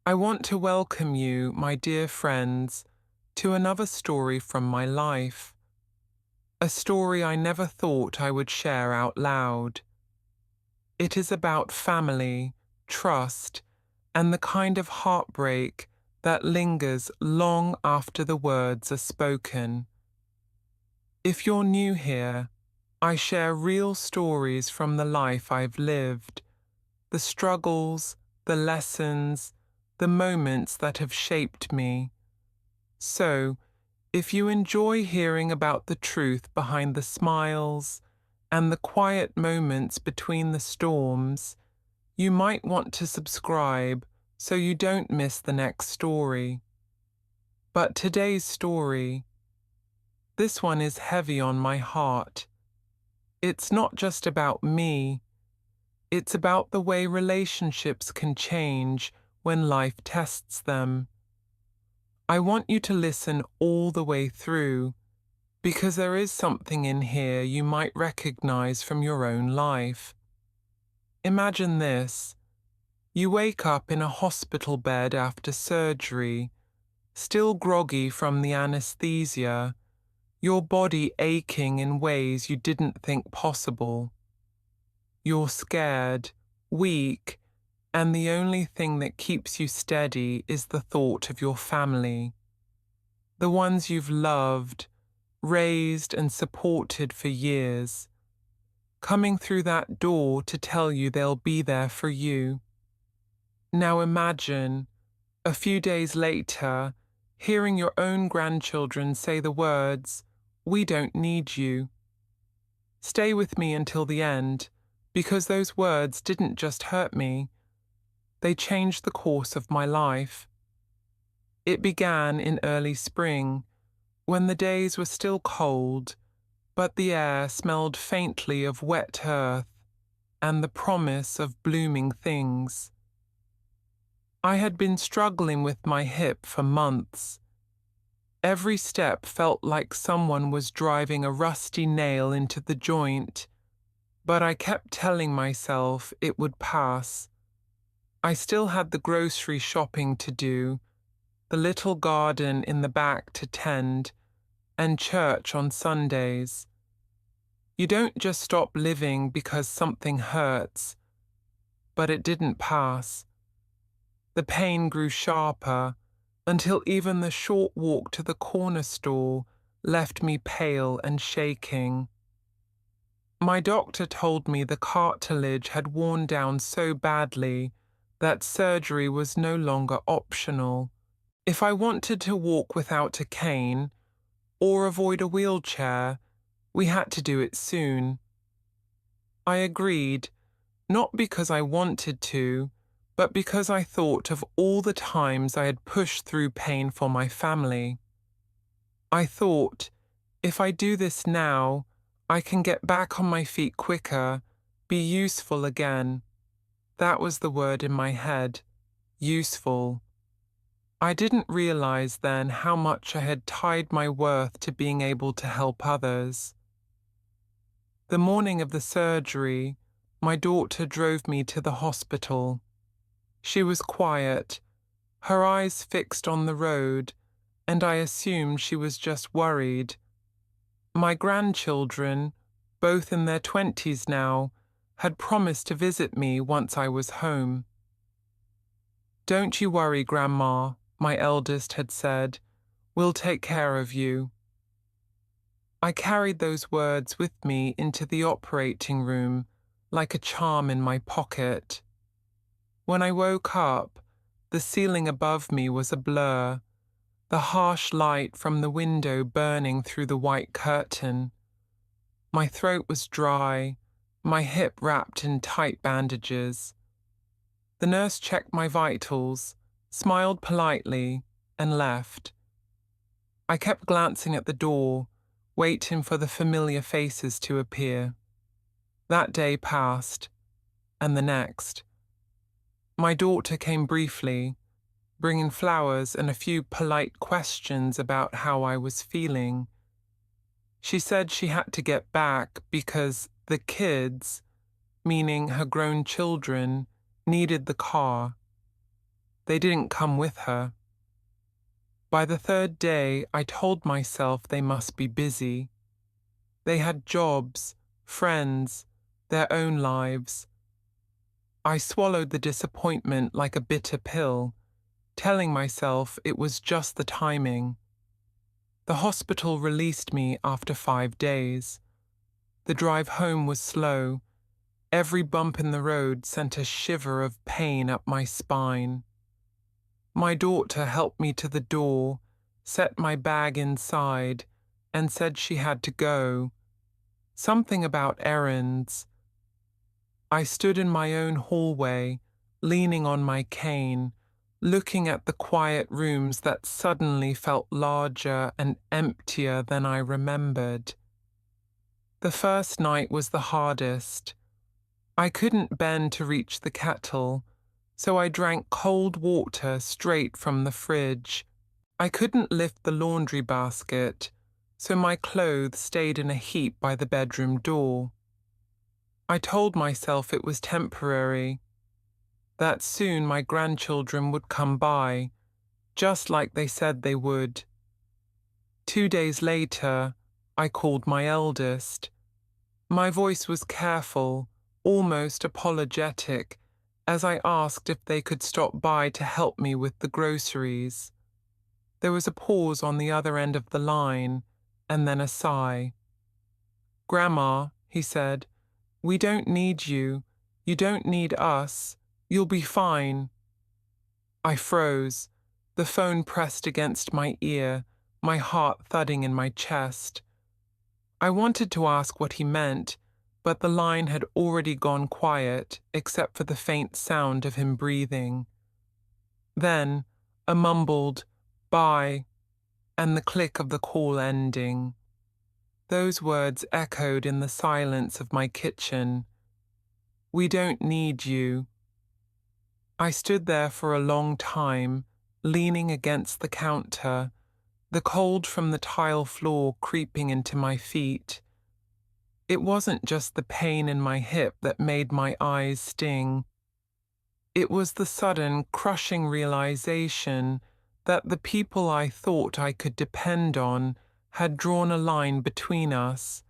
I want to welcome you, my dear friends, to another story from my life. A story I never thought I would share out loud. It is about family, trust, and the kind of heartbreak that lingers long after the words are spoken. If you're new here, I share real stories from the life I've lived, the struggles, the lessons, the moments that have shaped me. So, if you enjoy hearing about the truth behind the smiles and the quiet moments between the storms, you might want to subscribe so you don't miss the next story. But today's story, this one is heavy on my heart. It's not just about me, it's about the way relationships can change when life tests them. I want you to listen all the way through, because there is something in here you might recognize from your own life. Imagine this. You wake up in a hospital bed after surgery, still groggy from the anesthesia, your body aching in ways you didn't think possible. You're scared, weak, and the only thing that keeps you steady is the thought of your family. The ones you've loved, raised and supported for years, coming through that door to tell you they'll be there for you. Now imagine, a few days later, hearing your own grandchildren say the words, "We don't need you." Stay with me until the end, because those words didn't just hurt me, they changed the course of my life. It began in early spring, when the days were still cold, but the air smelled faintly of wet earth and the promise of blooming things. I had been struggling with my hip for months. Every step felt like someone was driving a rusty nail into the joint, but I kept telling myself it would pass. I still had the grocery shopping to do, the little garden in the back to tend, and church on Sundays. You don't just stop living because something hurts. But it didn't pass. The pain grew sharper until even the short walk to the corner store left me pale and shaking. My doctor told me the cartilage had worn down so badly that surgery was no longer optional. If I wanted to walk without a cane or avoid a wheelchair, we had to do it soon. I agreed, not because I wanted to, but because I thought of all the times I had pushed through pain for my family. I thought, if I do this now, I can get back on my feet quicker, be useful again. That was the word in my head, useful. I didn't realize then how much I had tied my worth to being able to help others. The morning of the surgery, my daughter drove me to the hospital. She was quiet, her eyes fixed on the road, and I assumed she was just worried. My grandchildren, both in their 20s now, had promised to visit me once I was home. "Don't you worry, Grandma," my eldest had said. "We'll take care of you." I carried those words with me into the operating room like a charm in my pocket. When I woke up, the ceiling above me was a blur, the harsh light from the window burning through the white curtain. My throat was dry, my hip wrapped in tight bandages. The nurse checked my vitals, smiled politely, and left. I kept glancing at the door, waiting for the familiar faces to appear. That day passed, and the next. My daughter came briefly, bringing flowers and a few polite questions about how I was feeling. She said she had to get back because the kids, meaning her grown children, needed the car. They didn't come with her. By the third day, I told myself they must be busy. They had jobs, friends, their own lives. I swallowed the disappointment like a bitter pill, telling myself it was just the timing. The hospital released me after 5 days. The drive home was slow. Every bump in the road sent a shiver of pain up my spine. My daughter helped me to the door, set my bag inside, and said she had to go. Something about errands. I stood in my own hallway, leaning on my cane, looking at the quiet rooms that suddenly felt larger and emptier than I remembered. The first night was the hardest. I couldn't bend to reach the kettle, so I drank cold water straight from the fridge. I couldn't lift the laundry basket, so my clothes stayed in a heap by the bedroom door. I told myself it was temporary, that soon my grandchildren would come by, just like they said they would. 2 days later, I called my eldest. My voice was careful, almost apologetic, as I asked if they could stop by to help me with the groceries. There was a pause on the other end of the line, and then a sigh. "Grandma," he said, "we don't need you. You don't need us. You'll be fine." I froze, the phone pressed against my ear, my heart thudding in my chest. I wanted to ask what he meant, but the line had already gone quiet, except for the faint sound of him breathing. Then, a mumbled, "Bye," and the click of the call ending. Those words echoed in the silence of my kitchen. "We don't need you." I stood there for a long time, leaning against the counter, the cold from the tile floor creeping into my feet. It wasn't just the pain in my hip that made my eyes sting. It was the sudden, crushing realization that the people I thought I could depend on had drawn a line between us,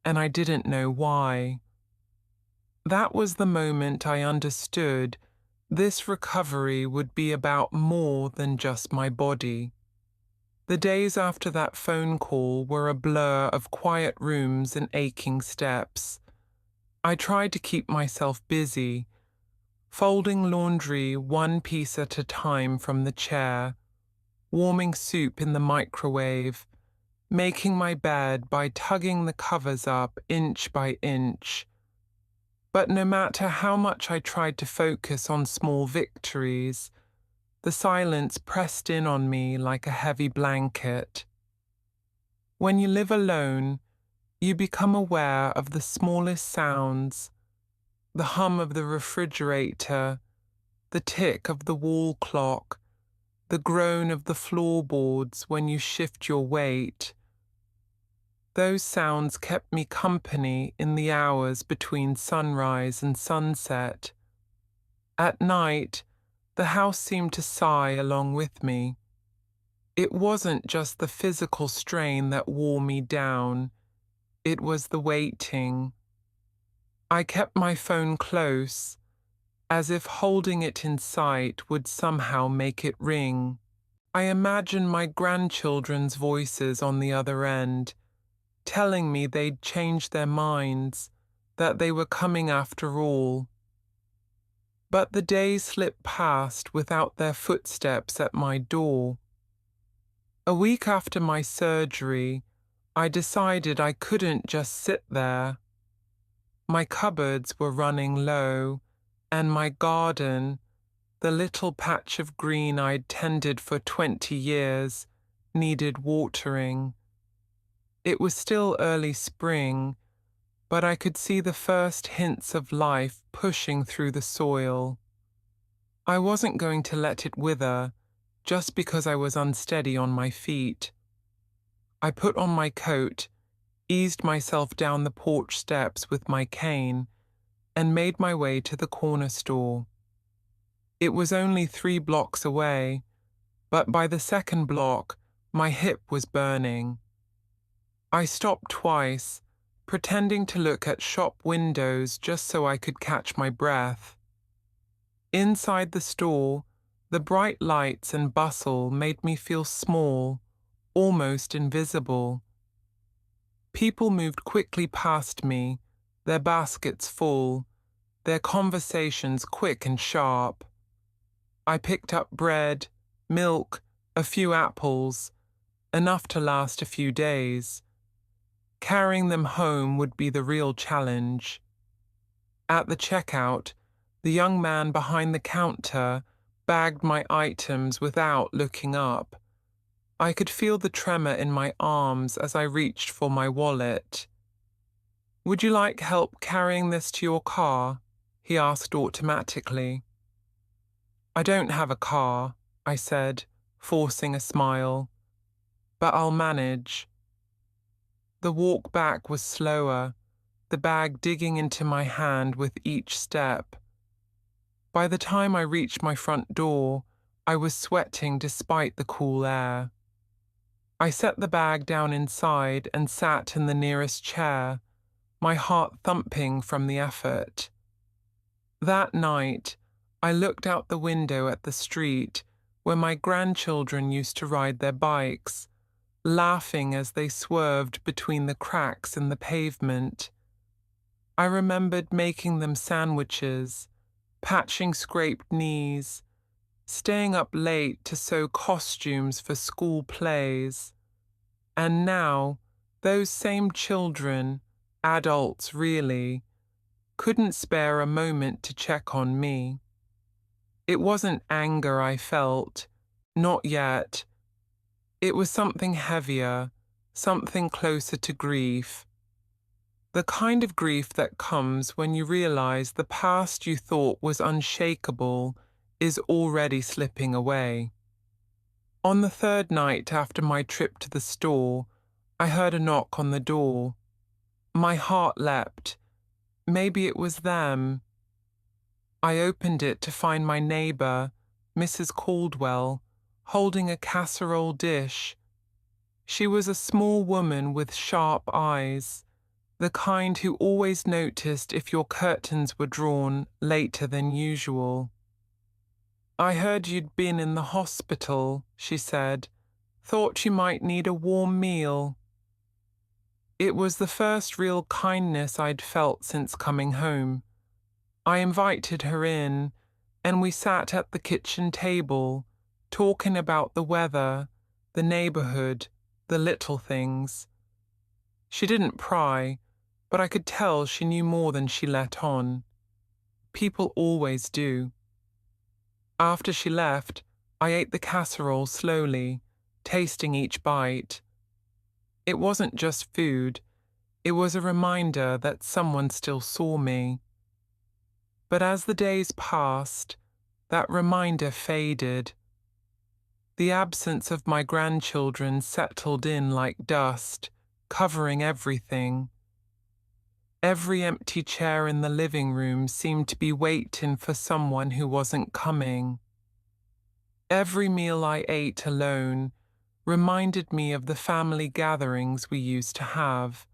and I didn't know why. That was the moment I understood this recovery would be about more than just my body. The days after that phone call were a blur of quiet rooms and aching steps. I tried to keep myself busy, folding laundry one piece at a time from the chair, warming soup in the microwave, making my bed by tugging the covers up inch by inch. But no matter how much I tried to focus on small victories, the silence pressed in on me like a heavy blanket. When you live alone, you become aware of the smallest sounds, the hum of the refrigerator, the tick of the wall clock, the groan of the floorboards when you shift your weight. Those sounds kept me company in the hours between sunrise and sunset. At night, the house seemed to sigh along with me. It wasn't just the physical strain that wore me down, it was the waiting. I kept my phone close, as if holding it in sight would somehow make it ring. I imagined my grandchildren's voices on the other end, telling me they'd changed their minds, that they were coming after all. But the days slipped past without their footsteps at my door. A week after my surgery, I decided I couldn't just sit there. My cupboards were running low, and my garden, the little patch of green I'd tended for 20 years, needed watering. It was still early spring, but I could see the first hints of life pushing through the soil. I wasn't going to let it wither just because I was unsteady on my feet. I put on my coat, eased myself down the porch steps with my cane, and made my way to the corner store. It was only 3 blocks away, but by the second block, my hip was burning. I stopped twice, pretending to look at shop windows just so I could catch my breath. Inside the store, the bright lights and bustle made me feel small, almost invisible. People moved quickly past me, their baskets full, their conversations quick and sharp. I picked up bread, milk, a few apples, enough to last a few days. Carrying them home would be the real challenge. At the checkout, the young man behind the counter bagged my items without looking up. I could feel the tremor in my arms as I reached for my wallet. "Would you like help carrying this to your car?" he asked automatically. "I don't have a car," I said, forcing a smile, "but I'll manage." The walk back was slower, the bag digging into my hand with each step. By the time I reached my front door, I was sweating despite the cool air. I set the bag down inside and sat in the nearest chair, my heart thumping from the effort. That night, I looked out the window at the street where my grandchildren used to ride their bikes, laughing as they swerved between the cracks in the pavement. I remembered making them sandwiches, patching scraped knees, staying up late to sew costumes for school plays. And now, those same children, adults really, couldn't spare a moment to check on me. It wasn't anger I felt, not yet. It was something heavier, something closer to grief. The kind of grief that comes when you realize the past you thought was unshakable is already slipping away. On the third night after my trip to the store, I heard a knock on the door. My heart leapt. Maybe it was them. I opened it to find my neighbor, Mrs. Caldwell, holding a casserole dish. She was a small woman with sharp eyes, the kind who always noticed if your curtains were drawn later than usual. "I heard you'd been in the hospital," she said. "Thought you might need a warm meal." It was the first real kindness I'd felt since coming home. I invited her in, and we sat at the kitchen table, talking about the weather, the neighborhood, the little things. She didn't pry, but I could tell she knew more than she let on. People always do. After she left, I ate the casserole slowly, tasting each bite. It wasn't just food, it was a reminder that someone still saw me. But as the days passed, that reminder faded. The absence of my grandchildren settled in like dust, covering everything. Every empty chair in the living room seemed to be waiting for someone who wasn't coming. Every meal I ate alone reminded me of the family gatherings we used to have.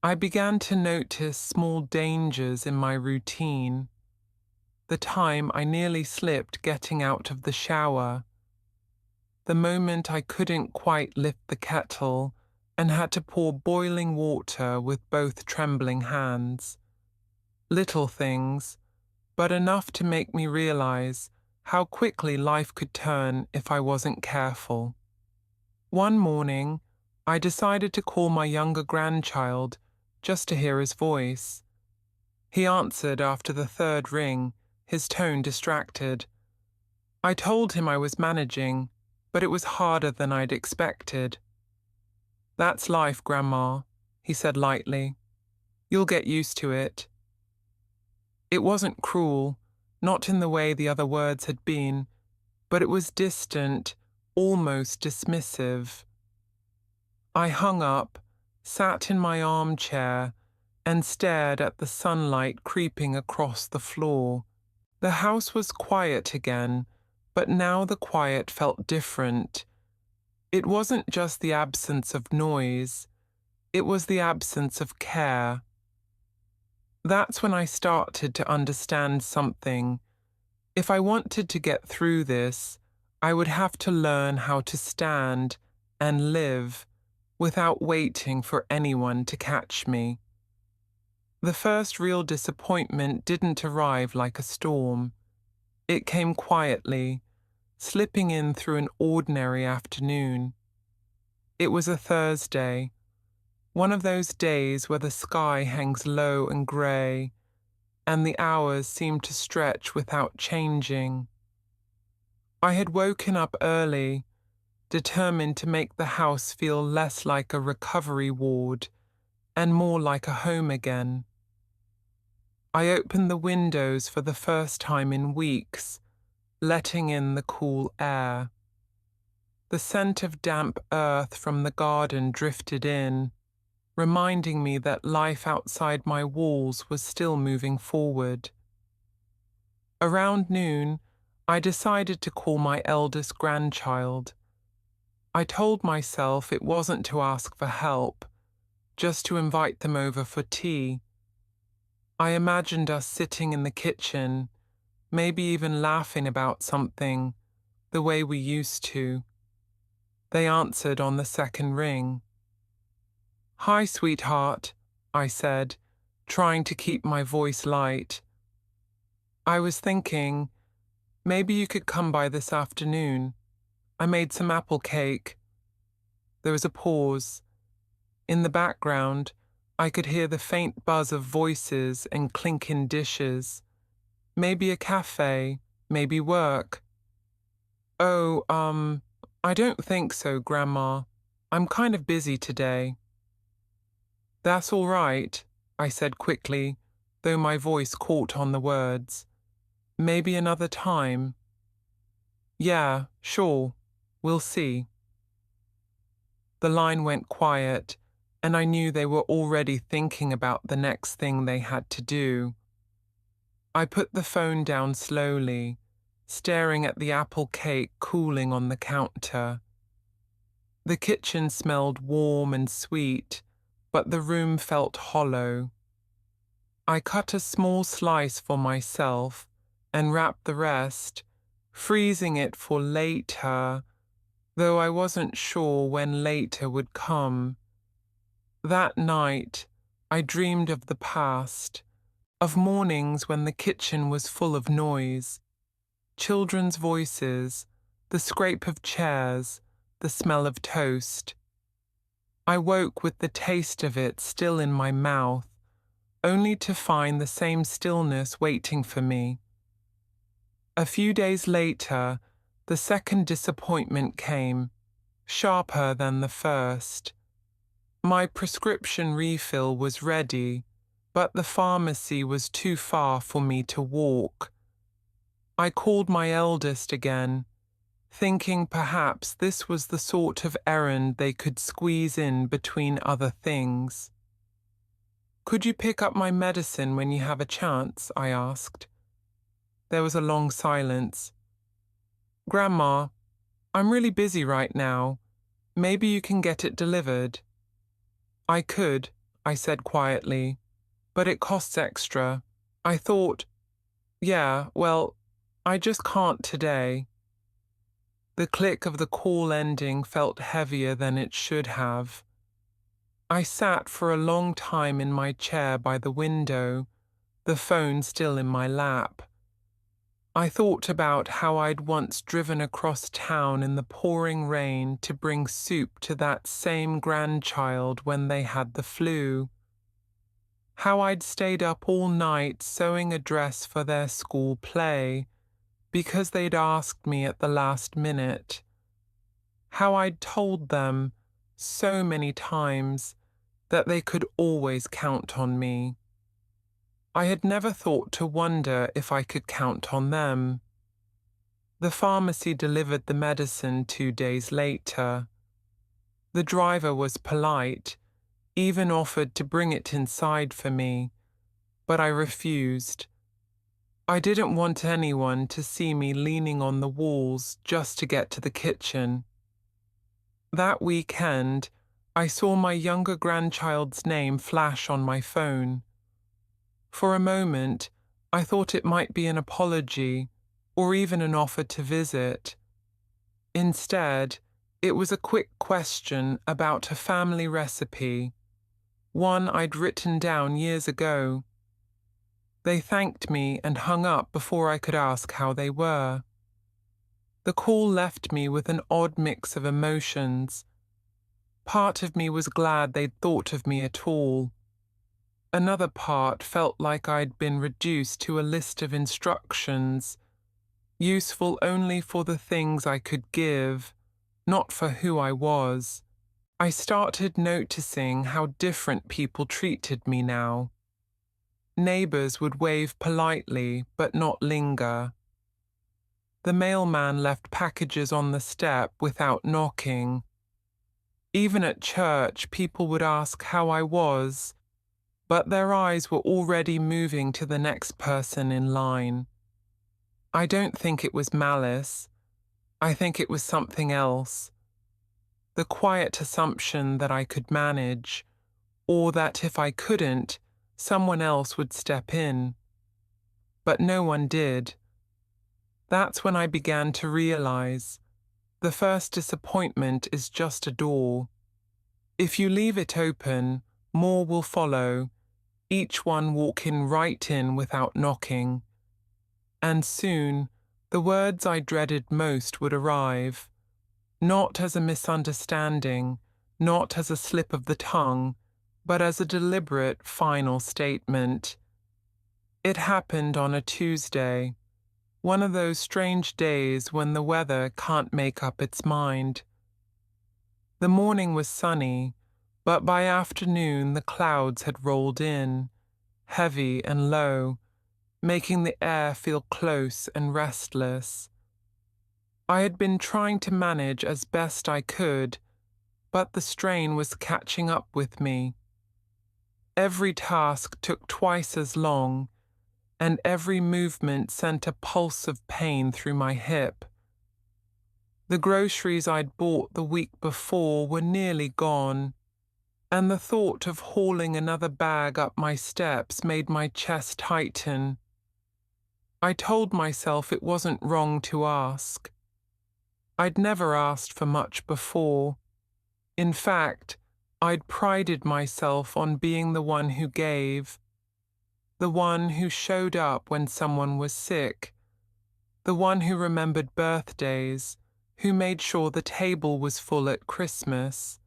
I began to notice small dangers in my routine. The time I nearly slipped getting out of the shower. The moment I couldn't quite lift the kettle and had to pour boiling water with both trembling hands. Little things, but enough to make me realize how quickly life could turn if I wasn't careful. One morning, I decided to call my younger grandchild just to hear his voice. He answered after the third ring, his tone distracted. I told him I was managing, but it was harder than I'd expected. "That's life, Grandma," he said lightly. "You'll get used to it." It wasn't cruel, not in the way the other words had been, but it was distant, almost dismissive. I hung up, sat in my armchair, and stared at the sunlight creeping across the floor. The house was quiet again, but now the quiet felt different. It wasn't just the absence of noise, it was the absence of care. That's when I started to understand something. If I wanted to get through this, I would have to learn how to stand and live without waiting for anyone to catch me. The first real disappointment didn't arrive like a storm. It came quietly, slipping in through an ordinary afternoon. It was a Thursday, one of those days where the sky hangs low and grey, and the hours seem to stretch without changing. I had woken up early, determined to make the house feel less like a recovery ward and more like a home again. I opened the windows for the first time in weeks, letting in the cool air. The scent of damp earth from the garden drifted in, reminding me that life outside my walls was still moving forward. Around noon, I decided to call my eldest grandchild. I told myself it wasn't to ask for help, just to invite them over for tea. I imagined us sitting in the kitchen, maybe even laughing about something, the way we used to. They answered on the second ring. "Hi, sweetheart," I said, trying to keep my voice light. "I was thinking, maybe you could come by this afternoon. I made some apple cake." There was a pause. In the background, I could hear the faint buzz of voices and clinking dishes. Maybe a cafe, maybe work. "Oh, I don't think so, Grandma. I'm kind of busy today." "That's all right," I said quickly, though my voice caught on the words. "Maybe another time." "Yeah, sure. We'll see." The line went quiet, and I knew they were already thinking about the next thing they had to do. I put the phone down slowly, staring at the apple cake cooling on the counter. The kitchen smelled warm and sweet, but the room felt hollow. I cut a small slice for myself and wrapped the rest, freezing it for later, though I wasn't sure when later would come. That night, I dreamed of the past, of mornings when the kitchen was full of noise, children's voices, the scrape of chairs, the smell of toast. I woke with the taste of it still in my mouth, only to find the same stillness waiting for me. A few days later, the second disappointment came, sharper than the first. My prescription refill was ready, but the pharmacy was too far for me to walk. I called my eldest again, thinking perhaps this was the sort of errand they could squeeze in between other things. "Could you pick up my medicine when you have a chance?" I asked. There was a long silence. "Grandma, I'm really busy right now. Maybe you can get it delivered." "I could," I said quietly, "but it costs extra. I thought, yeah, well, I just can't today." The click of the call ending felt heavier than it should have. I sat for a long time in my chair by the window, the phone still in my lap. I thought about how I'd once driven across town in the pouring rain to bring soup to that same grandchild when they had the flu. How I'd stayed up all night sewing a dress for their school play because they'd asked me at the last minute. How I'd told them so many times that they could always count on me. I had never thought to wonder if I could count on them. The pharmacy delivered the medicine 2 days later. The driver was polite, even offered to bring it inside for me, but I refused. I didn't want anyone to see me leaning on the walls just to get to the kitchen. That weekend, I saw my younger grandchild's name flash on my phone. For a moment, I thought it might be an apology or even an offer to visit. Instead, it was a quick question about a family recipe, one I'd written down years ago. They thanked me and hung up before I could ask how they were. The call left me with an odd mix of emotions. Part of me was glad they'd thought of me at all. Another part felt like I'd been reduced to a list of instructions, useful only for the things I could give, not for who I was. I started noticing how different people treated me now. Neighbours would wave politely but not linger. The mailman left packages on the step without knocking. Even at church, people would ask how I was, but their eyes were already moving to the next person in line. I don't think it was malice. I think it was something else. The quiet assumption that I could manage, or that if I couldn't, someone else would step in. But no one did. That's when I began to realize the first disappointment is just a door. If you leave it open, more will follow, each one walking right in without knocking. And soon, the words I dreaded most would arrive, not as a misunderstanding, not as a slip of the tongue, but as a deliberate final statement. It happened on a Tuesday, one of those strange days when the weather can't make up its mind. The morning was sunny, but by afternoon the clouds had rolled in, heavy and low, making the air feel close and restless. I had been trying to manage as best I could, but the strain was catching up with me. Every task took twice as long, and every movement sent a pulse of pain through my hip. The groceries I'd bought the week before were nearly gone, and the thought of hauling another bag up my steps made my chest tighten. I told myself it wasn't wrong to ask. I'd never asked for much before. In fact, I'd prided myself on being the one who gave, the one who showed up when someone was sick, the one who remembered birthdays, who made sure the table was full at Christmas.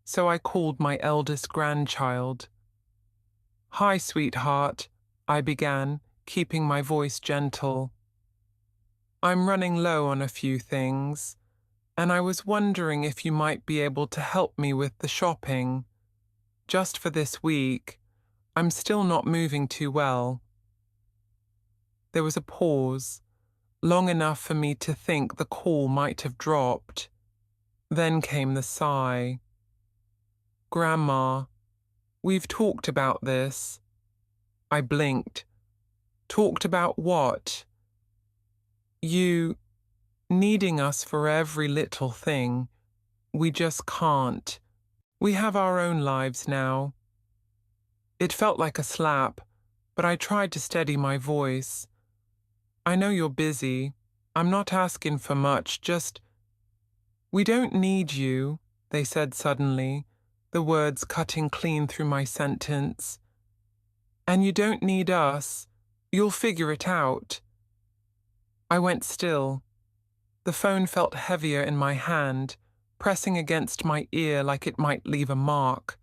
So I called my eldest grandchild. "Hi, sweetheart," I began, keeping my voice gentle. "I'm running low on a few things, and I was wondering if you might be able to help me with the shopping. Just for this week. I'm still not moving too well." There was a pause, long enough for me to think the call might have dropped. Then came the sigh. "Grandma, we've talked about this." I blinked. "Talked about what?" "You needing us for every little thing. We just can't. We have our own lives now." It felt like a slap, but I tried to steady my voice. "I know you're busy. I'm not asking for much, just—" "We don't need you," they said suddenly, the words cutting clean through my sentence. "And you don't need us. You'll figure it out." I went still. The phone felt heavier in my hand, pressing against my ear like it might leave a mark.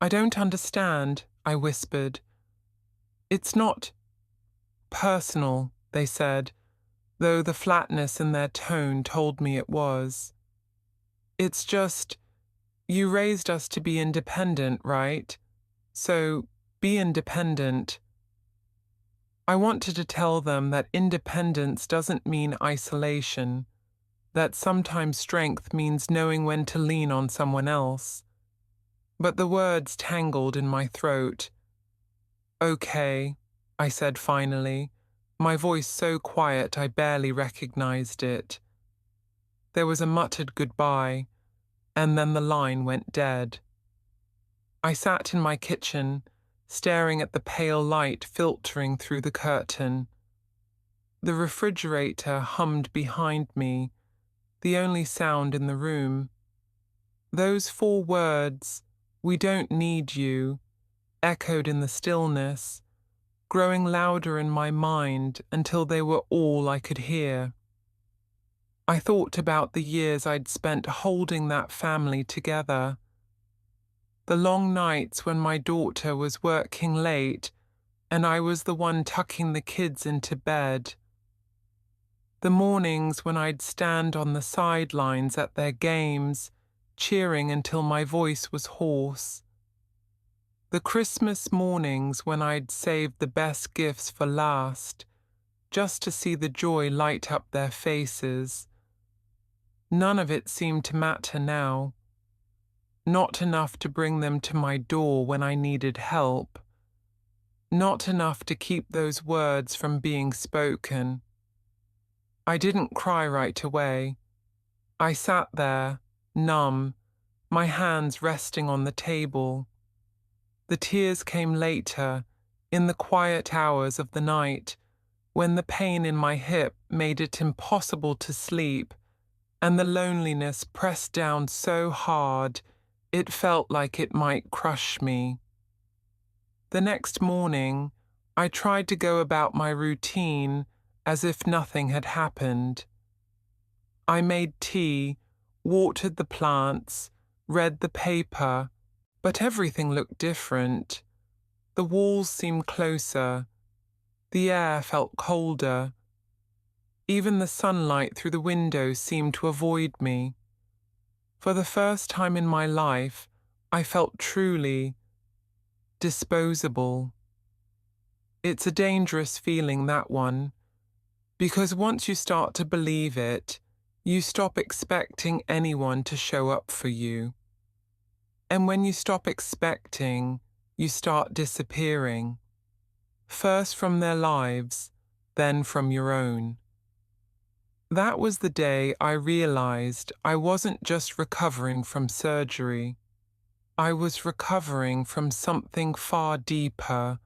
"I don't understand," I whispered. "It's not personal," they said, though the flatness in their tone told me it was. "It's just, you raised us to be independent, right? So, be independent." I wanted to tell them that independence doesn't mean isolation, that sometimes strength means knowing when to lean on someone else. But the words tangled in my throat. "Okay," I said finally, my voice so quiet I barely recognized it. There was a muttered goodbye, and then the line went dead. I sat in my kitchen, staring at the pale light filtering through the curtain. The refrigerator hummed behind me, the only sound in the room. Those 4 words, "We don't need you," echoed in the stillness, growing louder in my mind until they were all I could hear. I thought about the years I'd spent holding that family together. The long nights when my daughter was working late and I was the one tucking the kids into bed. The mornings when I'd stand on the sidelines at their games, cheering until my voice was hoarse. The Christmas mornings when I'd saved the best gifts for last, just to see the joy light up their faces. None of it seemed to matter now. Not enough to bring them to my door when I needed help. Not enough to keep those words from being spoken. I didn't cry right away. I sat there, numb, my hands resting on the table. The tears came later, in the quiet hours of the night, when the pain in my hip made it impossible to sleep, and the loneliness pressed down so hard it felt like it might crush me. The next morning, I tried to go about my routine as if nothing had happened. I made tea, watered the plants, read the paper, but everything looked different. The walls seemed closer. The air felt colder. Even the sunlight through the window seemed to avoid me. For the first time in my life, I felt truly disposable. It's a dangerous feeling, that one, because once you start to believe it, you stop expecting anyone to show up for you. And when you stop expecting, you start disappearing. First from their lives, then from your own. That was the day I realized I wasn't just recovering from surgery. I was recovering from something far deeper,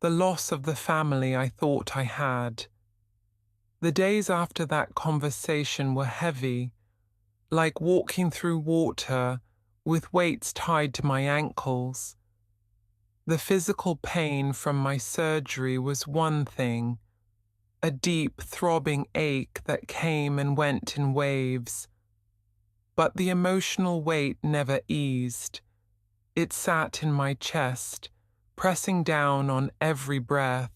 the loss of the family I thought I had. The days after that conversation were heavy, like walking through water with weights tied to my ankles. The physical pain from my surgery was one thing, a deep, throbbing ache that came and went in waves. But the emotional weight never eased. It sat in my chest, pressing down on every breath.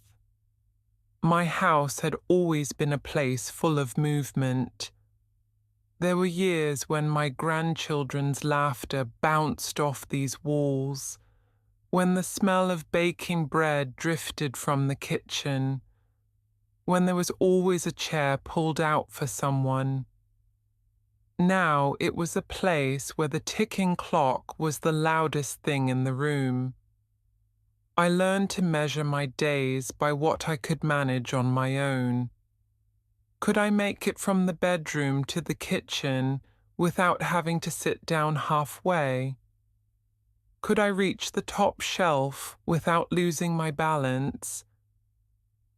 My house had always been a place full of movement. There were years when my grandchildren's laughter bounced off these walls, when the smell of baking bread drifted from the kitchen, when there was always a chair pulled out for someone. Now it was a place where the ticking clock was the loudest thing in the room. I learned to measure my days by what I could manage on my own. Could I make it from the bedroom to the kitchen without having to sit down halfway? Could I reach the top shelf without losing my balance?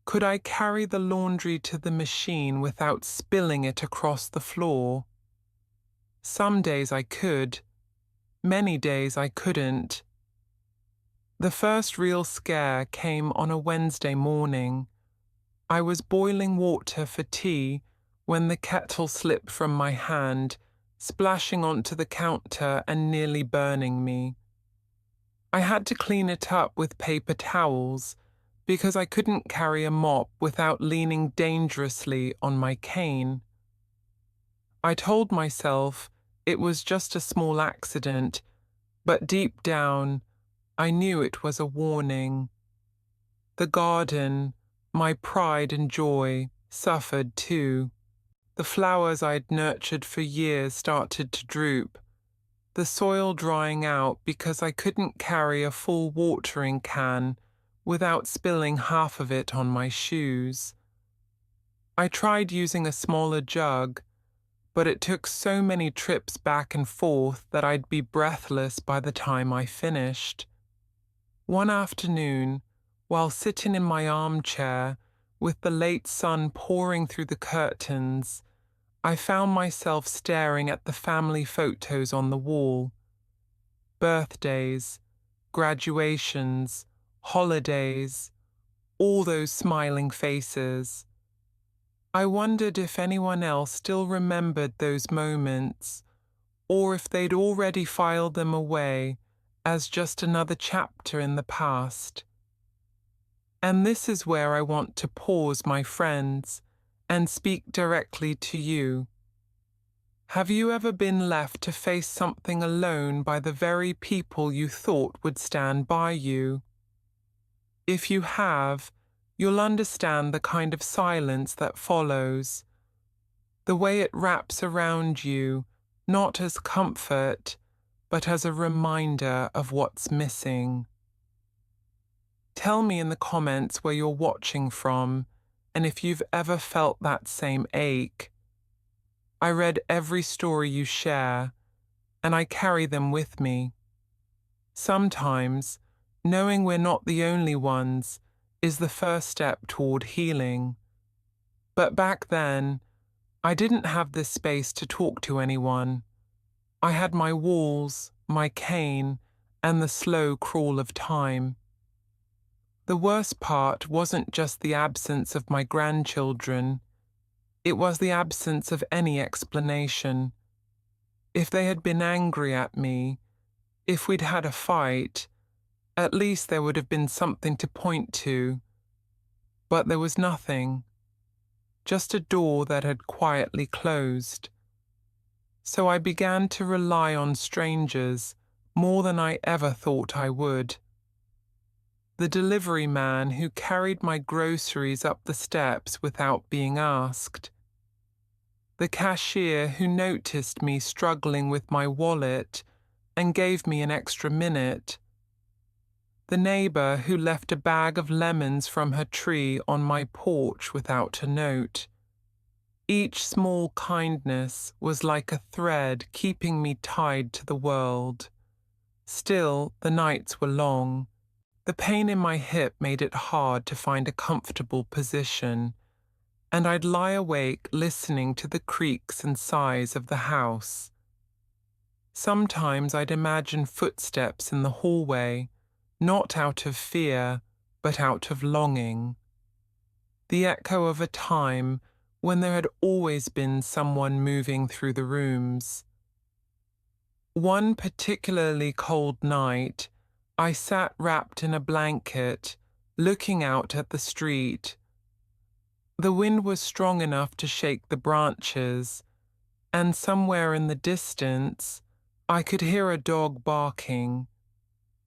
Could I carry the laundry to the machine without spilling it across the floor? Some days I could. Many days I couldn't. The first real scare came on a Wednesday morning. I was boiling water for tea when the kettle slipped from my hand, splashing onto the counter and nearly burning me. I had to clean it up with paper towels because I couldn't carry a mop without leaning dangerously on my cane. I told myself it was just a small accident, but deep down, I knew it was a warning. The garden, my pride and joy, suffered too. The flowers I'd nurtured for years started to droop, the soil drying out because I couldn't carry a full watering can without spilling half of it on my shoes. I tried using a smaller jug, but it took so many trips back and forth that I'd be breathless by the time I finished. One afternoon, while sitting in my armchair, with the late sun pouring through the curtains, I found myself staring at the family photos on the wall. Birthdays, graduations, holidays, all those smiling faces. I wondered if anyone else still remembered those moments, or if they'd already filed them away as just another chapter in the past. And this is where I want to pause, my friends, and speak directly to you. Have you ever been left to face something alone by the very people you thought would stand by you? If you have, you'll understand the kind of silence that follows, the way it wraps around you, not as comfort, but as a reminder of what's missing. Tell me in the comments where you're watching from, and if you've ever felt that same ache. I read every story you share, and I carry them with me. Sometimes, knowing we're not the only ones is the first step toward healing. But back then, I didn't have this space to talk to anyone. I had my walls, my cane, and the slow crawl of time. The worst part wasn't just the absence of my grandchildren. It was the absence of any explanation. If they had been angry at me, if we'd had a fight, at least there would have been something to point to. But there was nothing. Just a door that had quietly closed. So I began to rely on strangers more than I ever thought I would. The delivery man who carried my groceries up the steps without being asked. The cashier who noticed me struggling with my wallet and gave me an extra minute. The neighbor who left a bag of lemons from her tree on my porch without a note. Each small kindness was like a thread keeping me tied to the world. Still, the nights were long. The pain in my hip made it hard to find a comfortable position, and I'd lie awake listening to the creaks and sighs of the house. Sometimes I'd imagine footsteps in the hallway, not out of fear, but out of longing. The echo of a time when there had always been someone moving through the rooms. One particularly cold night, I sat wrapped in a blanket, looking out at the street. The wind was strong enough to shake the branches, and somewhere in the distance, I could hear a dog barking.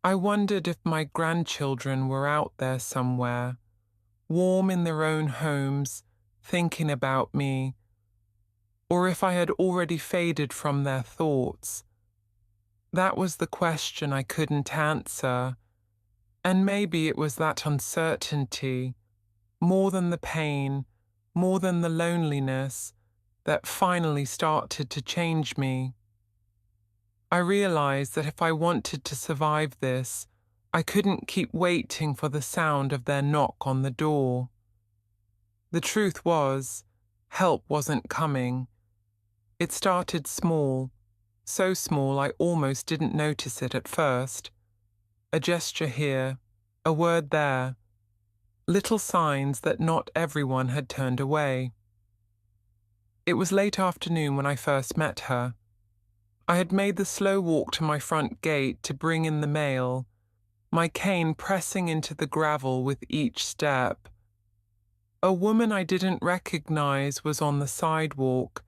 I wondered if my grandchildren were out there somewhere, warm in their own homes, thinking about me, or if I had already faded from their thoughts. That was the question I couldn't answer, and maybe it was that uncertainty, more than the pain, more than the loneliness, that finally started to change me. I realized that if I wanted to survive this, I couldn't keep waiting for the sound of their knock on the door. The truth was, help wasn't coming. It started small, so small I almost didn't notice it at first. A gesture here, a word there, little signs that not everyone had turned away. It was late afternoon when I first met her. I had made the slow walk to my front gate to bring in the mail, my cane pressing into the gravel with each step. A woman I didn't recognize was on the sidewalk,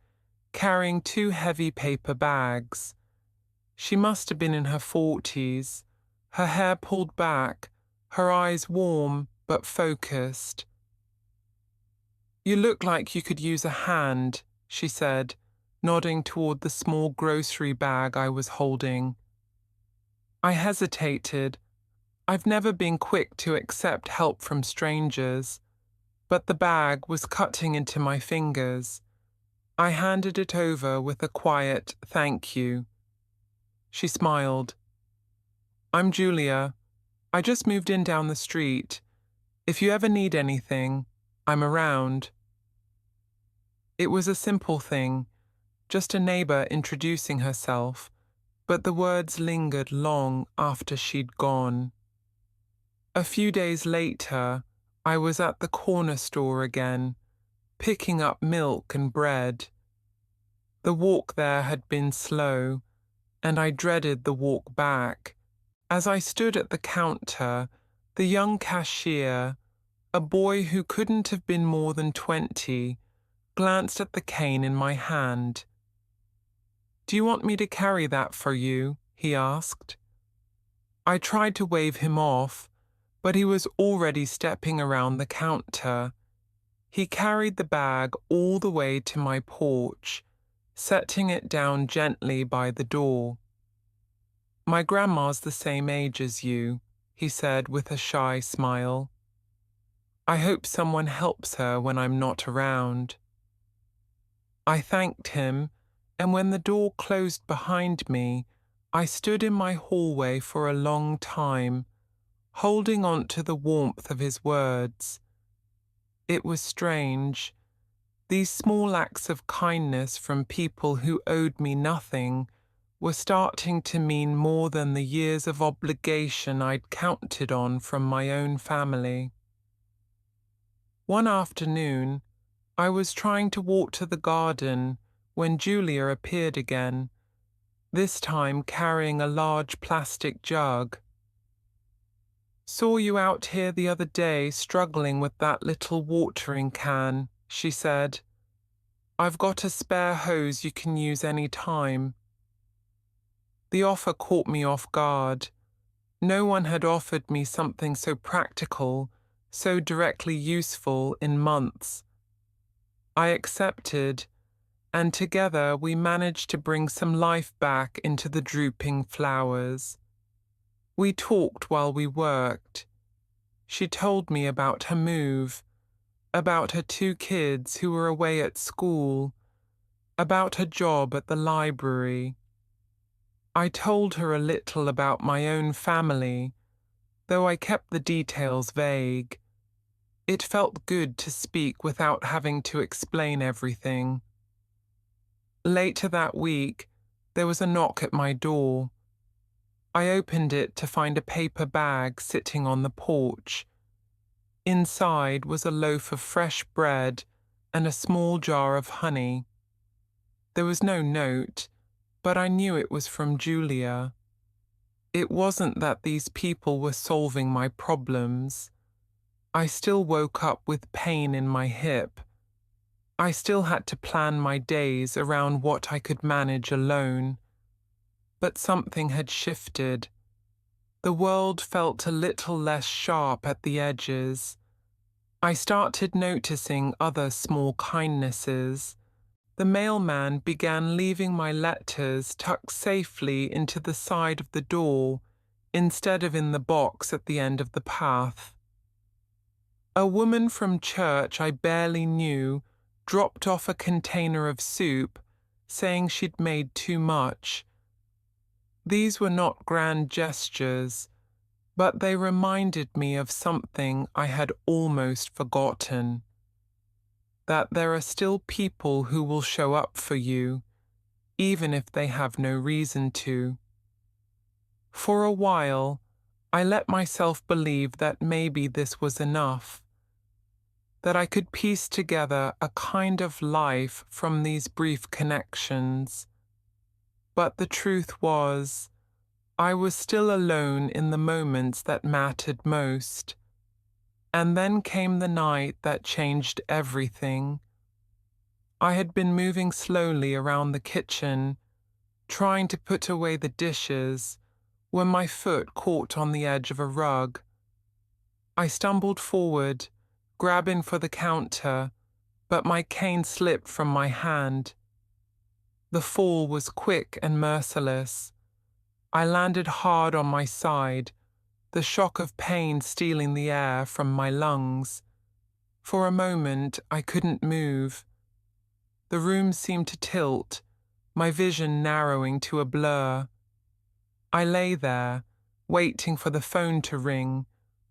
carrying 2 heavy paper bags. She must have been in her 40s, her hair pulled back, her eyes warm but focused. "You look like you could use a hand," she said, nodding toward the small grocery bag I was holding. I hesitated, I've never been quick to accept help from strangers, but the bag was cutting into my fingers. I handed it over with a quiet thank you. She smiled. I'm Julia. I just moved in down the street. If you ever need anything, I'm around. It was a simple thing, just a neighbor introducing herself, but the words lingered long after she'd gone. A few days later, I was at the corner store again, picking up milk and bread. The walk there had been slow, and I dreaded the walk back. As I stood at the counter, the young cashier, a boy who couldn't have been more than 20, glanced at the cane in my hand. Do you want me to carry that for you? He asked. I tried to wave him off, but he was already stepping around the counter. He carried the bag all the way to my porch, setting it down gently by the door. My grandma's the same age as you, he said with a shy smile. I hope someone helps her when I'm not around. I thanked him, and when the door closed behind me, I stood in my hallway for a long time, holding on to the warmth of his words. It was strange. These small acts of kindness from people who owed me nothing were starting to mean more than the years of obligation I'd counted on from my own family. One afternoon, I was trying to walk to the garden when Julia appeared again, this time carrying a large plastic jug. Saw you out here the other day struggling with that little watering can, she said. I've got a spare hose you can use any time. The offer caught me off guard. No one had offered me something so practical, so directly useful in months. I accepted, and together we managed to bring some life back into the drooping flowers. We talked while we worked. She told me about her move, about her 2 kids who were away at school, about her job at the library. I told her a little about my own family, though I kept the details vague. It felt good to speak without having to explain everything. Later that week, there was a knock at my door. I opened it to find a paper bag sitting on the porch. Inside was a loaf of fresh bread and a small jar of honey. There was no note, but I knew it was from Julia. It wasn't that these people were solving my problems. I still woke up with pain in my hip. I still had to plan my days around what I could manage alone. But something had shifted. The world felt a little less sharp at the edges. I started noticing other small kindnesses. The mailman began leaving my letters tucked safely into the side of the door instead of in the box at the end of the path. A woman from church I barely knew dropped off a container of soup, saying she'd made too much. These were not grand gestures, but they reminded me of something I had almost forgotten. That there are still people who will show up for you, even if they have no reason to. For a while, I let myself believe that maybe this was enough, that I could piece together a kind of life from these brief connections. But the truth was, I was still alone in the moments that mattered most. And then came the night that changed everything. I had been moving slowly around the kitchen, trying to put away the dishes, when my foot caught on the edge of a rug. I stumbled forward, grabbing for the counter, but my cane slipped from my hand. The fall was quick and merciless. I landed hard on my side, the shock of pain stealing the air from my lungs. For a moment, I couldn't move. The room seemed to tilt, my vision narrowing to a blur. I lay there, waiting for the phone to ring,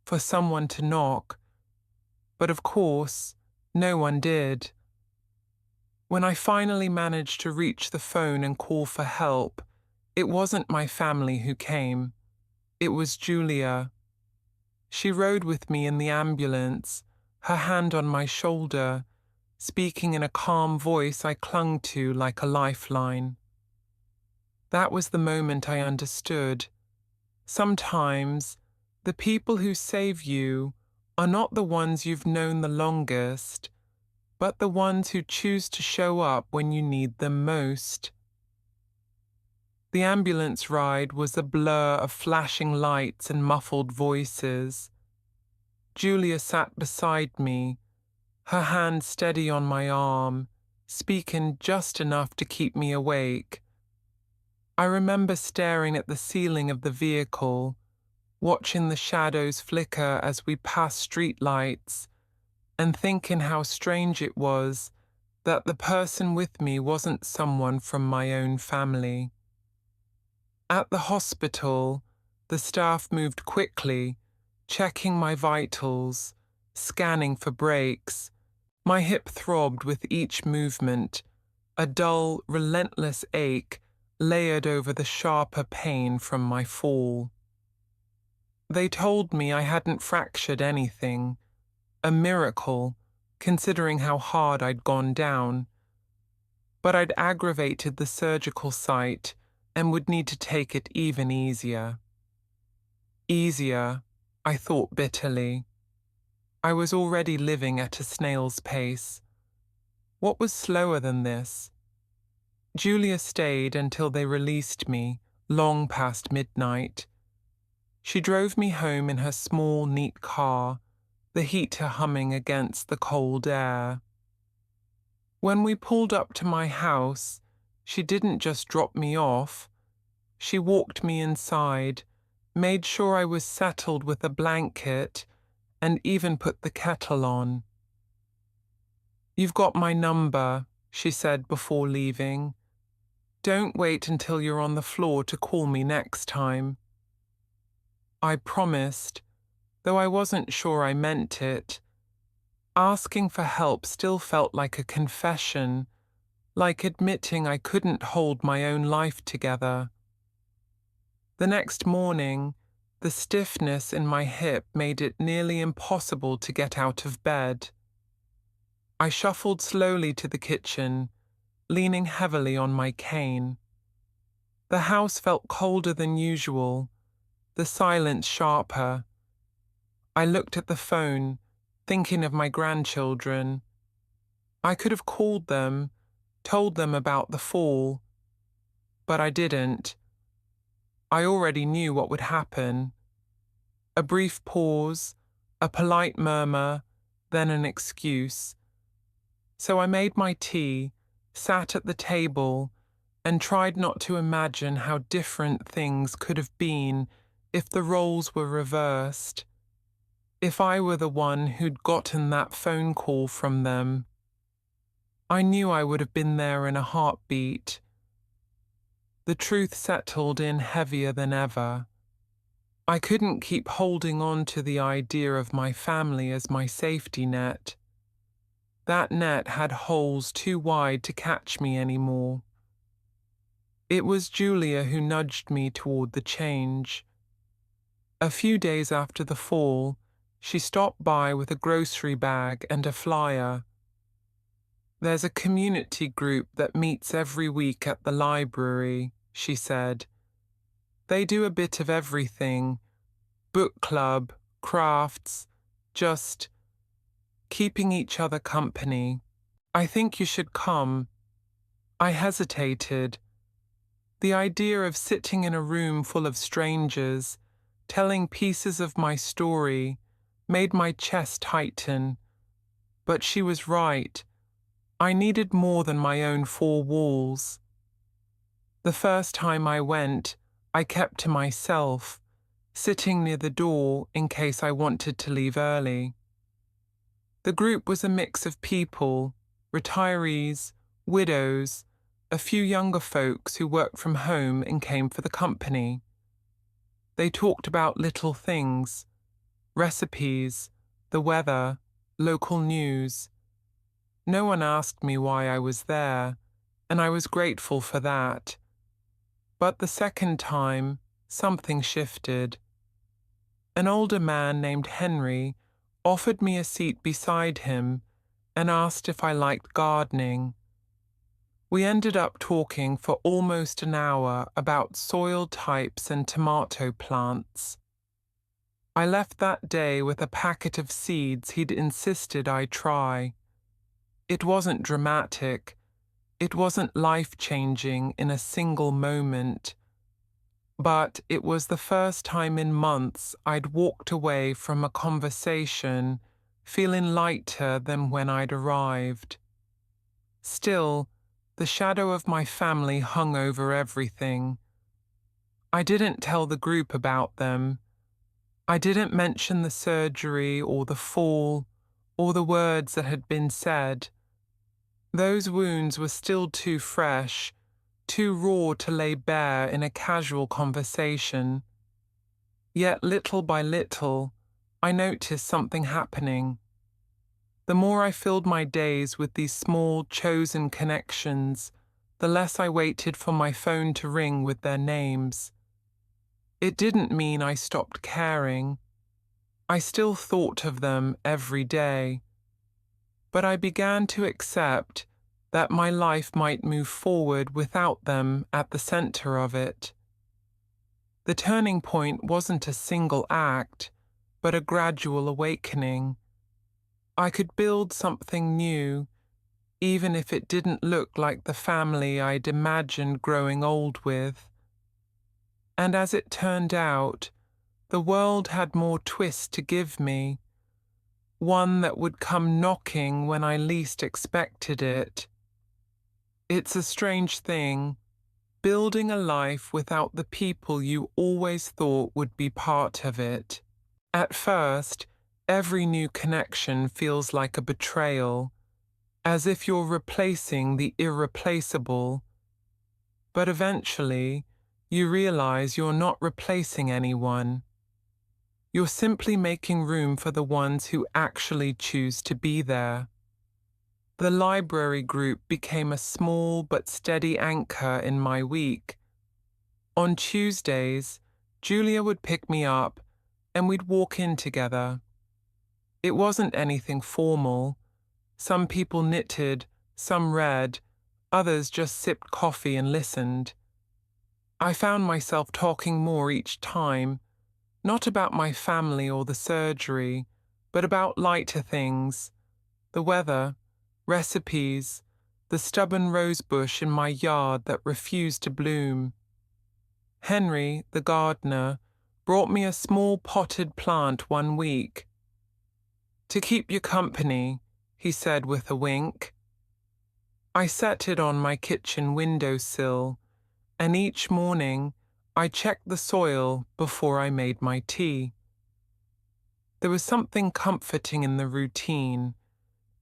for someone to knock. But of course, no one did. When I finally managed to reach the phone and call for help, it wasn't my family who came. It was Julia. She rode with me in the ambulance, her hand on my shoulder, speaking in a calm voice I clung to like a lifeline. That was the moment I understood. Sometimes, the people who save you are not the ones you've known the longest, but the ones who choose to show up when you need them most. The ambulance ride was a blur of flashing lights and muffled voices. Julia sat beside me, her hand steady on my arm, speaking just enough to keep me awake. I remember staring at the ceiling of the vehicle, watching the shadows flicker as we passed streetlights, and thinking how strange it was that the person with me wasn't someone from my own family. At the hospital, the staff moved quickly, checking my vitals, scanning for breaks. My hip throbbed with each movement, a dull, relentless ache layered over the sharper pain from my fall. They told me I hadn't fractured anything, a miracle, considering how hard I'd gone down. But I'd aggravated the surgical site and would need to take it even easier. Easier, I thought bitterly. I was already living at a snail's pace. What was slower than this? Julia stayed until they released me, long past midnight. She drove me home in her small, neat car, the heater humming against the cold air. When we pulled up to my house, she didn't just drop me off. She walked me inside, made sure I was settled with a blanket, and even put the kettle on. "You've got my number," she said before leaving. "Don't wait until you're on the floor to call me next time." I promised, though I wasn't sure I meant it. Asking for help still felt like a confession, like admitting I couldn't hold my own life together. The next morning, the stiffness in my hip made it nearly impossible to get out of bed. I shuffled slowly to the kitchen, leaning heavily on my cane. The house felt colder than usual, the silence sharper. I looked at the phone, thinking of my grandchildren. I could have called them, told them about the fall, but I didn't. I already knew what would happen. A brief pause, a polite murmur, then an excuse. So I made my tea, sat at the table, and tried not to imagine how different things could have been if the roles were reversed. If I were the one who'd gotten that phone call from them. I knew I would have been there in a heartbeat. The truth settled in heavier than ever. I couldn't keep holding on to the idea of my family as my safety net. That net had holes too wide to catch me anymore. It was Julia who nudged me toward the change. A few days after the fall, she stopped by with a grocery bag and a flyer. "There's a community group that meets every week at the library," she said. "They do a bit of everything, book club, crafts, just keeping each other company. I think you should come." I hesitated. The idea of sitting in a room full of strangers, telling pieces of my story, made my chest tighten. But she was right. I needed more than my own four walls. The first time I went, I kept to myself, sitting near the door in case I wanted to leave early. The group was a mix of people, retirees, widows, a few younger folks who worked from home and came for the company. They talked about little things, recipes, the weather, local news. No one asked me why I was there, and I was grateful for that. But the second time, something shifted. An older man named Henry offered me a seat beside him and asked if I liked gardening. We ended up talking for almost an hour about soil types and tomato plants. I left that day with a packet of seeds he'd insisted I try. It wasn't dramatic. It wasn't life-changing in a single moment. But it was the first time in months I'd walked away from a conversation feeling lighter than when I'd arrived. Still, the shadow of my family hung over everything. I didn't tell the group about them. I didn't mention the surgery or the fall or the words that had been said. Those wounds were still too fresh, too raw to lay bare in a casual conversation. Yet little by little, I noticed something happening. The more I filled my days with these small, chosen connections, the less I waited for my phone to ring with their names. It didn't mean I stopped caring. I still thought of them every day. But I began to accept that my life might move forward without them at the center of it. The turning point wasn't a single act, but a gradual awakening. I could build something new, even if it didn't look like the family I'd imagined growing old with. And as it turned out, the world had more twist to give me, one that would come knocking when I least expected it. It's a strange thing, building a life without the people you always thought would be part of it. At first, every new connection feels like a betrayal, as if you're replacing the irreplaceable. But eventually, you realize you're not replacing anyone. You're simply making room for the ones who actually choose to be there. The library group became a small but steady anchor in my week. On Tuesdays, Julia would pick me up and we'd walk in together. It wasn't anything formal. Some people knitted, some read, others just sipped coffee and listened. I found myself talking more each time, not about my family or the surgery, but about lighter things, the weather, recipes, the stubborn rosebush in my yard that refused to bloom. Henry, the gardener, brought me a small potted plant one week. "To keep you company," he said with a wink. I set it on my kitchen windowsill, and each morning I checked the soil before I made my tea. There was something comforting in the routine,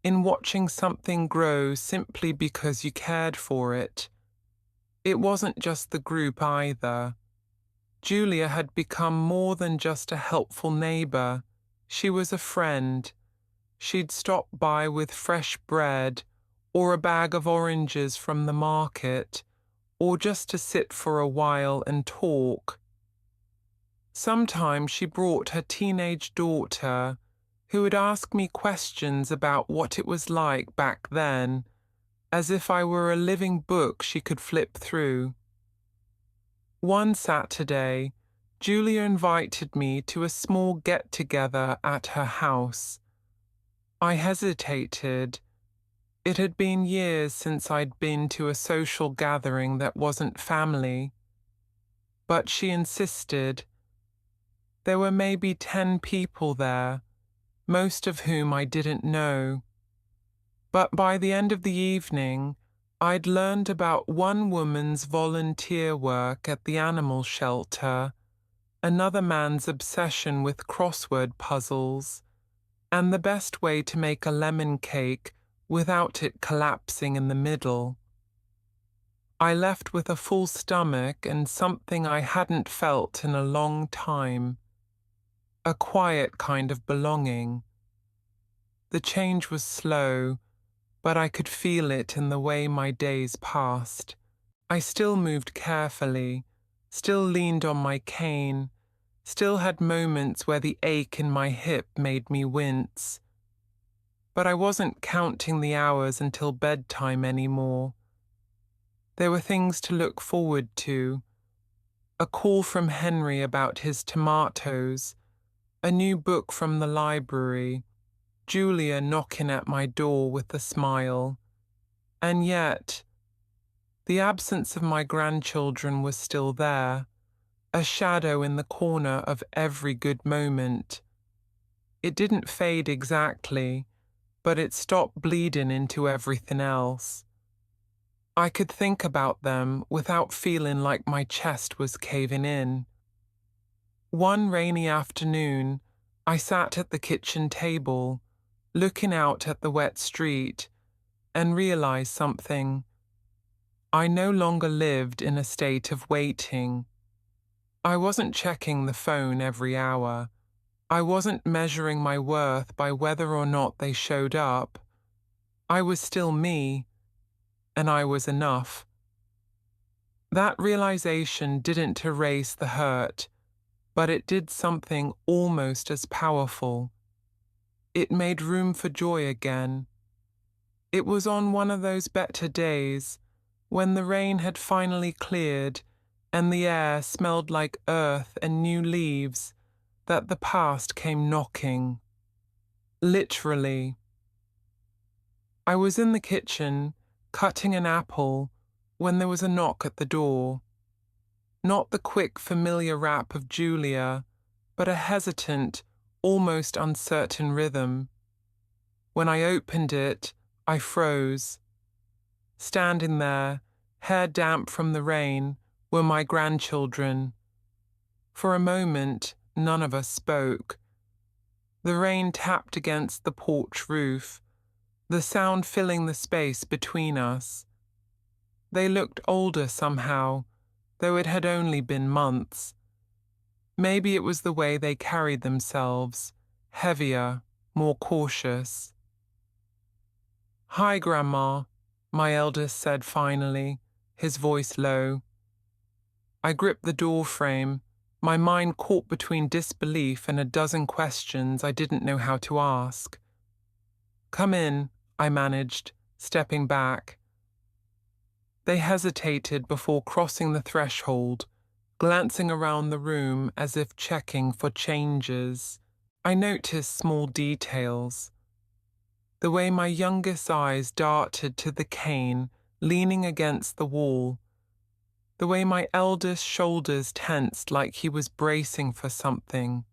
in watching something grow simply because you cared for it. It wasn't just the group either. Julia had become more than just a helpful neighbor. She was a friend. She'd stop by with fresh bread, or a bag of oranges from the market, or just to sit for a while and talk. Sometimes she brought her teenage daughter, who would ask me questions about what it was like back then, as if I were a living book she could flip through. One Saturday, Julia invited me to a small get-together at her house. I hesitated. It had been years since I'd been to a social gathering that wasn't family. But she insisted. There were maybe 10 people there, most of whom I didn't know. But by the end of the evening, I'd learned about one woman's volunteer work at the animal shelter, another man's obsession with crossword puzzles, and the best way to make a lemon cake without it collapsing in the middle. I left with a full stomach and something I hadn't felt in a long time, a quiet kind of belonging. The change was slow, but I could feel it in the way my days passed. I still moved carefully, still leaned on my cane, still had moments where the ache in my hip made me wince. But I wasn't counting the hours until bedtime anymore. There were things to look forward to. A call from Henry about his tomatoes, a new book from the library, Julia knocking at my door with a smile. And yet, the absence of my grandchildren was still there, a shadow in the corner of every good moment. It didn't fade exactly, but it stopped bleeding into everything else. I could think about them without feeling like my chest was caving in. One rainy afternoon, I sat at the kitchen table, looking out at the wet street, and realized something. I no longer lived in a state of waiting. I wasn't checking the phone every hour. I wasn't measuring my worth by whether or not they showed up. I was still me, and I was enough. That realization didn't erase the hurt, but it did something almost as powerful. It made room for joy again. It was on one of those better days, when the rain had finally cleared and the air smelled like earth and new leaves, that the past came knocking. Literally. I was in the kitchen, cutting an apple, when there was a knock at the door. Not the quick, familiar rap of Julia, but a hesitant, almost uncertain rhythm. When I opened it, I froze. Standing there, hair damp from the rain, were my grandchildren. For a moment, none of us spoke. The rain tapped against the porch roof, the sound filling the space between us. They looked older somehow, though it had only been months. Maybe it was the way they carried themselves, heavier, more cautious. "Hi, Grandma," my eldest said finally, his voice low. I gripped the door frame, my mind caught between disbelief and a dozen questions I didn't know how to ask. "Come in," I managed, stepping back. They hesitated before crossing the threshold, glancing around the room as if checking for changes. I noticed small details. The way my youngest eyes darted to the cane leaning against the wall. The way my eldest shoulders tensed like he was bracing for something.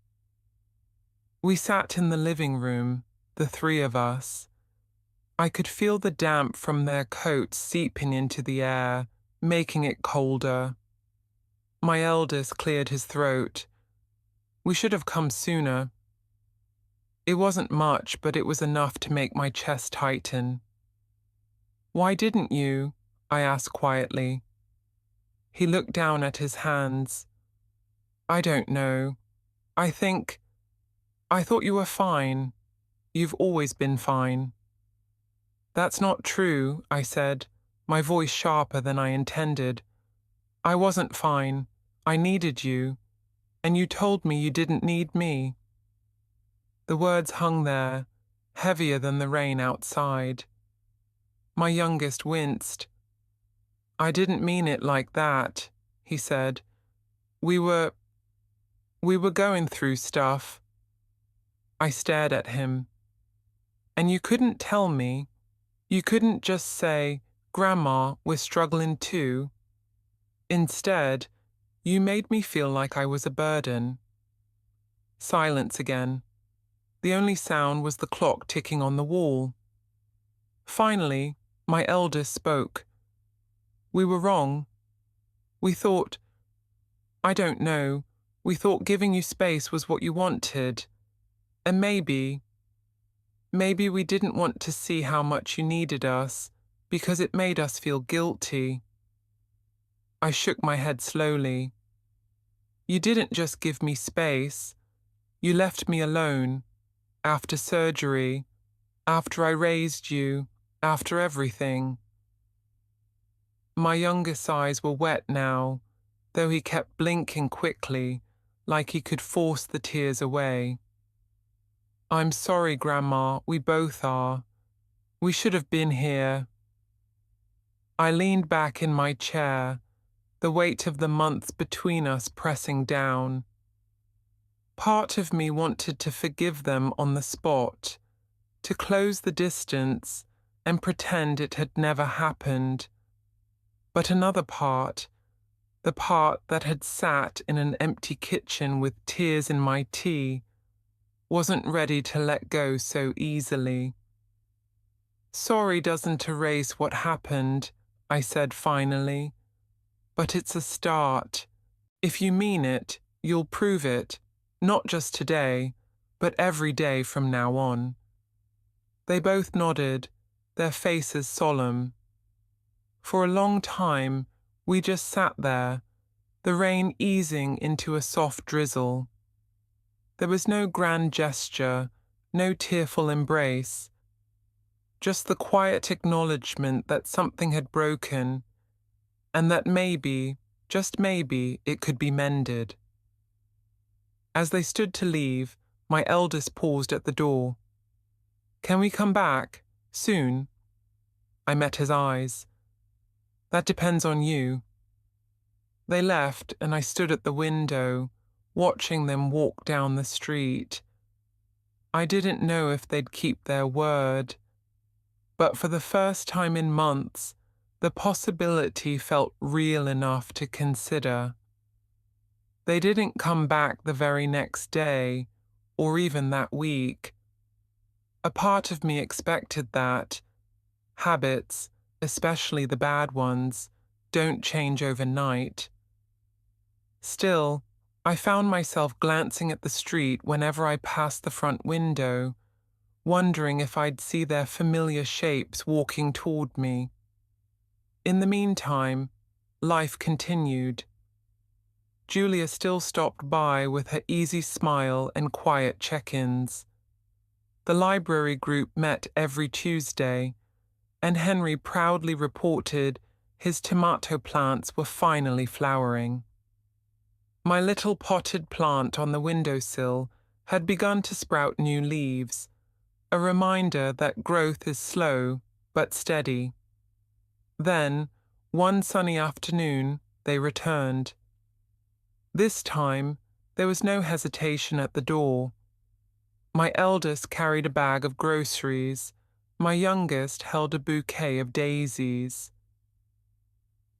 We sat in the living room, the three of us. I could feel the damp from their coats seeping into the air, making it colder. My eldest cleared his throat. "We should have come sooner." It wasn't much, but it was enough to make my chest tighten. "Why didn't you?" I asked quietly. He looked down at his hands. "I don't know. I thought you were fine. You've always been fine." "That's not true," I said, my voice sharper than I intended. "I wasn't fine. I needed you. And you told me you didn't need me." The words hung there, heavier than the rain outside. My youngest winced. "I didn't mean it like that," he said. We were going through stuff." I stared at him. "And you couldn't tell me? You couldn't just say, 'Grandma, we're struggling too'? Instead, you made me feel like I was a burden." Silence again. The only sound was the clock ticking on the wall. Finally, my eldest spoke. "We were wrong. We thought, I don't know, We thought giving you space was what you wanted. And maybe we didn't want to see how much you needed us because it made us feel guilty. I shook my head slowly. You didn't just give me space. You left me alone. After surgery. After I raised you. After everything. My youngest eyes were wet now, though he kept blinking quickly, like he could force the tears away. I'm sorry, Grandma, we both are. We should have been here. I leaned back in my chair, the weight of the months between us pressing down. Part of me wanted to forgive them on the spot, to close the distance and pretend it had never happened. But another part, the part that had sat in an empty kitchen with tears in my tea, wasn't ready to let go so easily. Sorry doesn't erase what happened, I said finally, but it's a start. If you mean it, you'll prove it, not just today, but every day from now on. They both nodded, their faces solemn. For a long time, we just sat there, the rain easing into a soft drizzle. There was no grand gesture, no tearful embrace, just the quiet acknowledgement that something had broken, and that maybe, just maybe, it could be mended. As they stood to leave, my eldest paused at the door. Can we come back? Soon? I met his eyes. That depends on you. They left, and I stood at the window, watching them walk down the street. I didn't know if they'd keep their word, but for the first time in months, the possibility felt real enough to consider. They didn't come back the very next day, or even that week. A part of me expected that. Habits, especially the bad ones, don't change overnight. Still, I found myself glancing at the street whenever I passed the front window, wondering if I'd see their familiar shapes walking toward me. In the meantime, life continued. Julia still stopped by with her easy smile and quiet check-ins. The library group met every Tuesday, and Henry proudly reported his tomato plants were finally flowering. My little potted plant on the windowsill had begun to sprout new leaves, a reminder that growth is slow but steady. Then, one sunny afternoon, they returned. This time, there was no hesitation at the door. My eldest carried a bag of groceries. My youngest held a bouquet of daisies.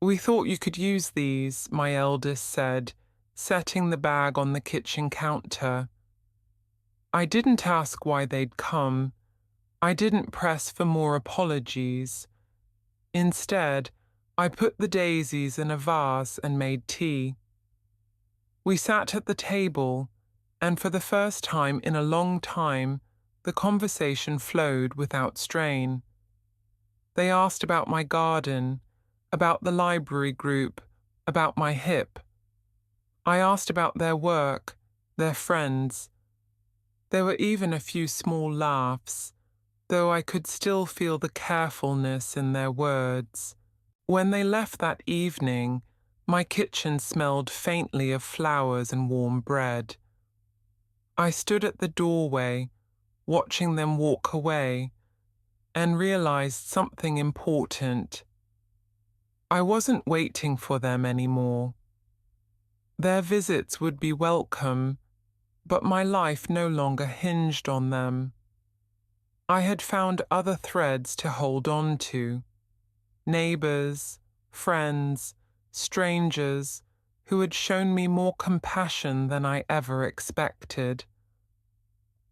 We thought you could use these, my eldest said, setting the bag on the kitchen counter. I didn't ask why they'd come. I didn't press for more apologies. Instead, I put the daisies in a vase and made tea. We sat at the table, and for the first time in a long time, the conversation flowed without strain. They asked about my garden, about the library group, about my hip. I asked about their work, their friends. There were even a few small laughs, though I could still feel the carefulness in their words. When they left that evening, my kitchen smelled faintly of flowers and warm bread. I stood at the doorway, watching them walk away, and realized something important. I wasn't waiting for them anymore. Their visits would be welcome, but my life no longer hinged on them. I had found other threads to hold on to. Neighbors, friends, strangers who had shown me more compassion than I ever expected.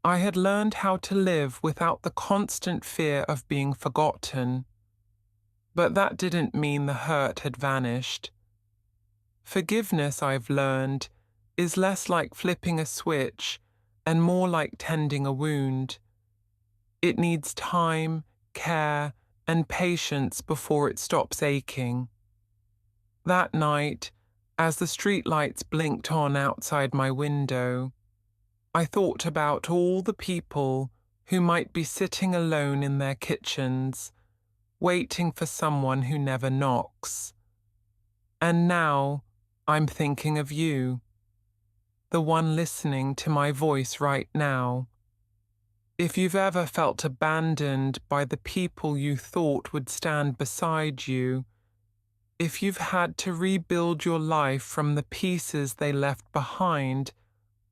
I had learned how to live without the constant fear of being forgotten. But that didn't mean the hurt had vanished. Forgiveness, I've learned, is less like flipping a switch and more like tending a wound. It needs time, care, and patience before it stops aching. That night, as the streetlights blinked on outside my window, I thought about all the people who might be sitting alone in their kitchens, waiting for someone who never knocks. And now I'm thinking of you, the one listening to my voice right now. If you've ever felt abandoned by the people you thought would stand beside you, if you've had to rebuild your life from the pieces they left behind,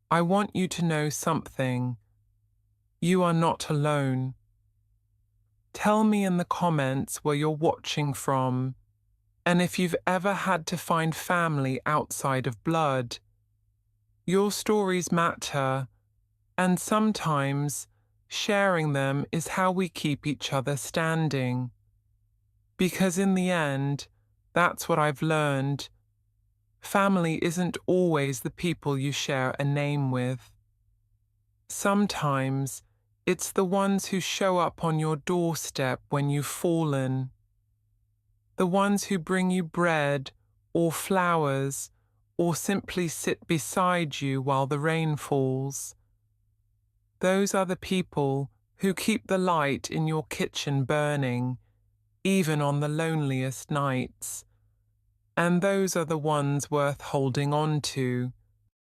I want you to know something. You are not alone. Tell me in the comments where you're watching from, and if you've ever had to find family outside of blood. Your stories matter, and sometimes sharing them is how we keep each other standing. Because in the end, that's what I've learned. Family isn't always the people you share a name with. Sometimes it's the ones who show up on your doorstep when you've fallen. The ones who bring you bread or flowers or simply sit beside you while the rain falls. Those are the people who keep the light in your kitchen burning, even on the loneliest nights. And those are the ones worth holding on to,